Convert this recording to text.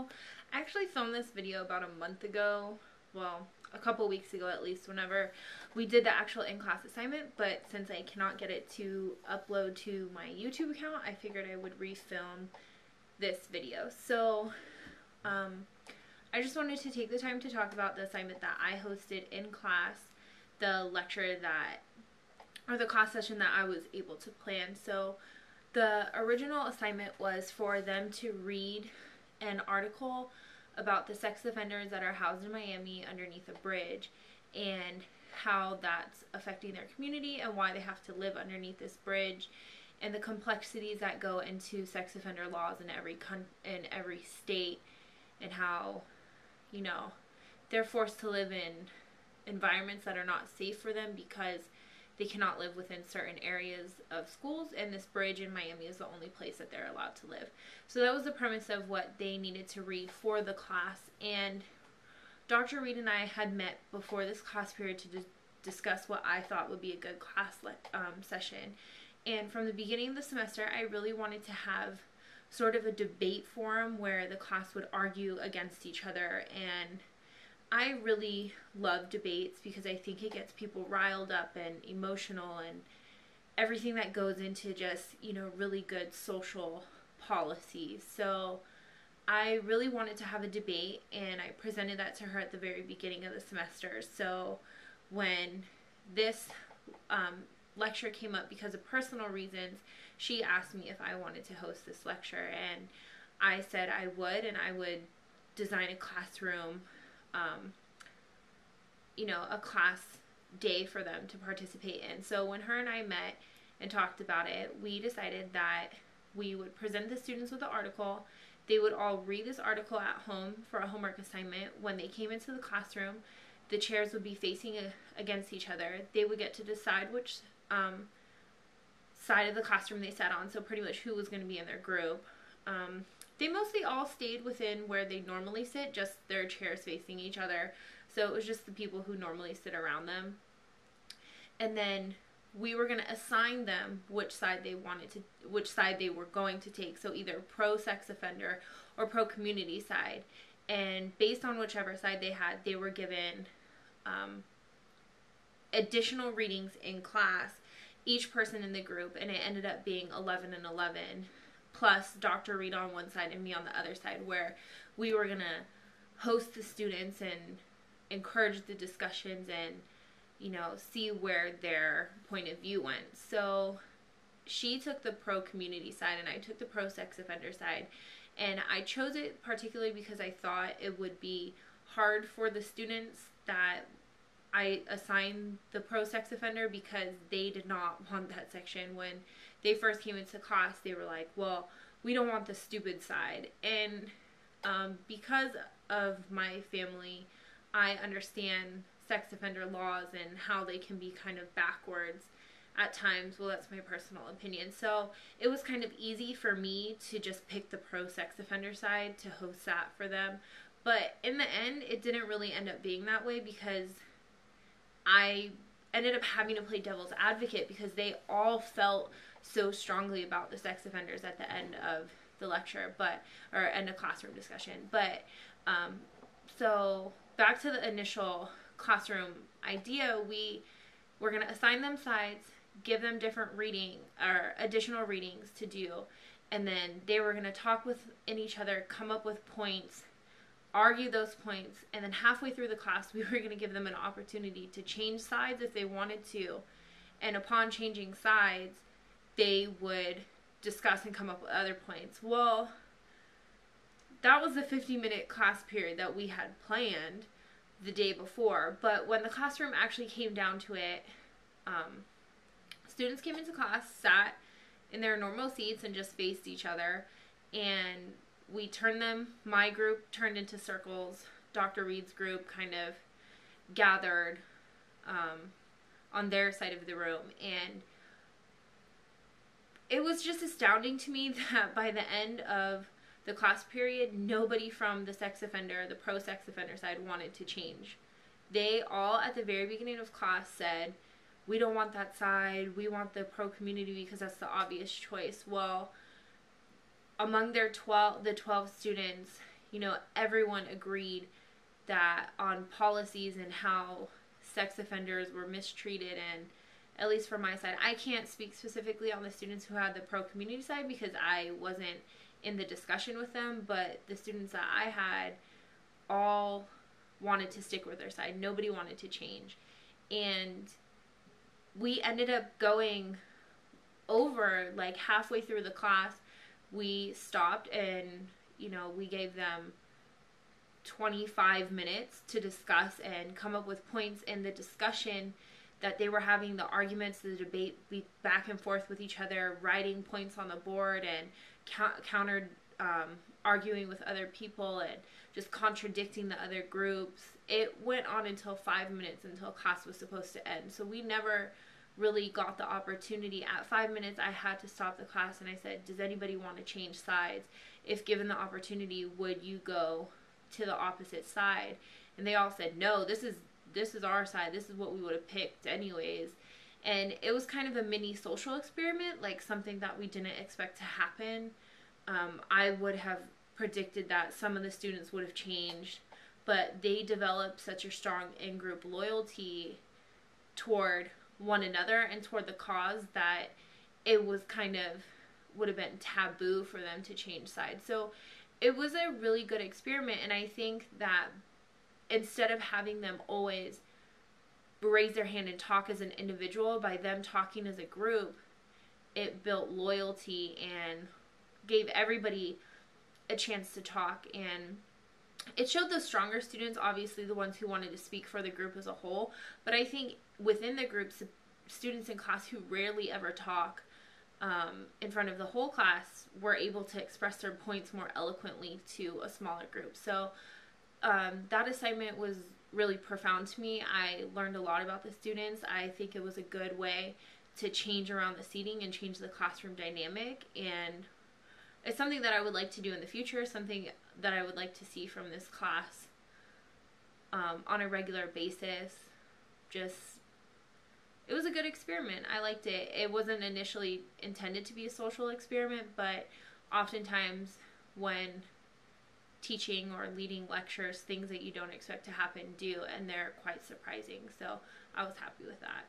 So I actually filmed this video about a month ago, well, a couple weeks ago at least, whenever we did the actual in-class assignment, but since I cannot get it to upload to my YouTube account, I figured I would refilm this video. So I just wanted to take the time to talk about the assignment that I hosted in class, the lecture that, or the class session that I was able to plan. So the original assignment was for them to read an article about the sex offenders that are housed in Miami underneath a bridge and how that's affecting their community and why they have to live underneath this bridge and the complexities that go into sex offender laws in every state, and how, you know, they're forced to live in environments that are not safe for them because they cannot live within certain areas of schools, and this bridge in Miami is the only place that they're allowed to live. So that was the premise of what they needed to read for the class, and Dr. Reed and I had met before this class period to discuss what I thought would be a good class session. And from the beginning of the semester, I really wanted to have sort of a debate forum where the class would argue against each other, and I really love debates because I think it gets people riled up and emotional and everything that goes into just, you know, really good social policy. So I really wanted to have a debate, and I presented that to her at the very beginning of the semester. So when this lecture came up because of personal reasons, she asked me if I wanted to host this lecture, and I said I would, and I would design a classroom, you know, a class day for them to participate in. So when her and I met and talked about it, we decided that we would present the students with the article. They would all read this article at home for a homework assignment. When they came into the classroom, the chairs would be facing against each other. They would get to decide which side of the classroom they sat on, so pretty much who was going to be in their group. They mostly all stayed within where they normally sit, just their chairs facing each other. So it was just the people who normally sit around them. And then we were going to assign them which side they were going to take. So either pro sex offender or pro community side. And based on whichever side they had, they were given additional readings in class, each person in the group, and it ended up being 11 and 11, plus Dr. Reed on one side and me on the other side, where we were going to host the students and encourage the discussions and, you know, see where their point of view went. So she took the pro community side and I took the pro sex offender side, and I chose it particularly because I thought it would be hard for the students that I assigned the pro sex offender, because they did not want that section. When they first came into class, they were like, well, we don't want the stupid side. And because of my family, I understand sex offender laws and how they can be kind of backwards at times. Well, that's my personal opinion. So it was kind of easy for me to just pick the pro sex offender side to host that for them. But in the end, it didn't really end up being that way, because I ended up having to play devil's advocate because they all felt so strongly about the sex offenders at the end of the lecture, or end of classroom discussion. But so back to the initial classroom idea, we were going to assign them sides, give them different reading or additional readings to do, and then they were going to talk within each other, come up with points, argue those points, and then halfway through the class we were going to give them an opportunity to change sides if they wanted to, and upon changing sides they would discuss and come up with other points. Well, that was the 50-minute class period that we had planned the day before, but when the classroom actually came down to it, students came into class, sat in their normal seats and just faced each other, and we turned them, my group turned into circles, Dr. Reed's group kind of gathered on their side of the room, and it was just astounding to me that by the end of the class period, nobody from the sex offender, the pro sex offender side, wanted to change. They all, at the very beginning of class, said, we don't want that side, we want the pro community because that's the obvious choice. Well, among the 12 students, you know, everyone agreed that on policies and how sex offenders were mistreated. And at least from my side, I can't speak specifically on the students who had the pro community side because I wasn't in the discussion with them, but the students that I had all wanted to stick with their side. Nobody wanted to change. And we ended up going over, like, halfway through the class. We stopped and, you know, we gave them 25 minutes to discuss and come up with points in the discussion that they were having, the arguments, the debate, back and forth with each other, writing points on the board and countered arguing with other people and just contradicting the other groups. It went on until 5 minutes until class was supposed to end. So we never really got the opportunity. At 5 minutes, I had to stop the class and I said, does anybody want to change sides? If given the opportunity, would you go to the opposite side? And they all said, no, this is our side. This is what we would have picked anyways. And it was kind of a mini social experiment, like something that we didn't expect to happen. I would have predicted that some of the students would have changed, but they developed such a strong in-group loyalty toward one another and toward the cause that it was kind of would have been taboo for them to change sides. So it was a really good experiment, and I think that instead of having them always raise their hand and talk as an individual, by them talking as a group, it built loyalty and gave everybody a chance to talk. And it showed the stronger students, obviously the ones who wanted to speak for the group as a whole, but I think within the groups, students in class who rarely ever talk in front of the whole class were able to express their points more eloquently to a smaller group. So that assignment was really profound to me. I learned a lot about the students. I think it was a good way to change around the seating and change the classroom dynamic, and it's something that I would like to do in the future, something that I would like to see from this class on a regular basis. It was a good experiment. I liked it. It wasn't initially intended to be a social experiment, but oftentimes when teaching or leading lectures, things that you don't expect to happen do, and they're quite surprising. So I was happy with that.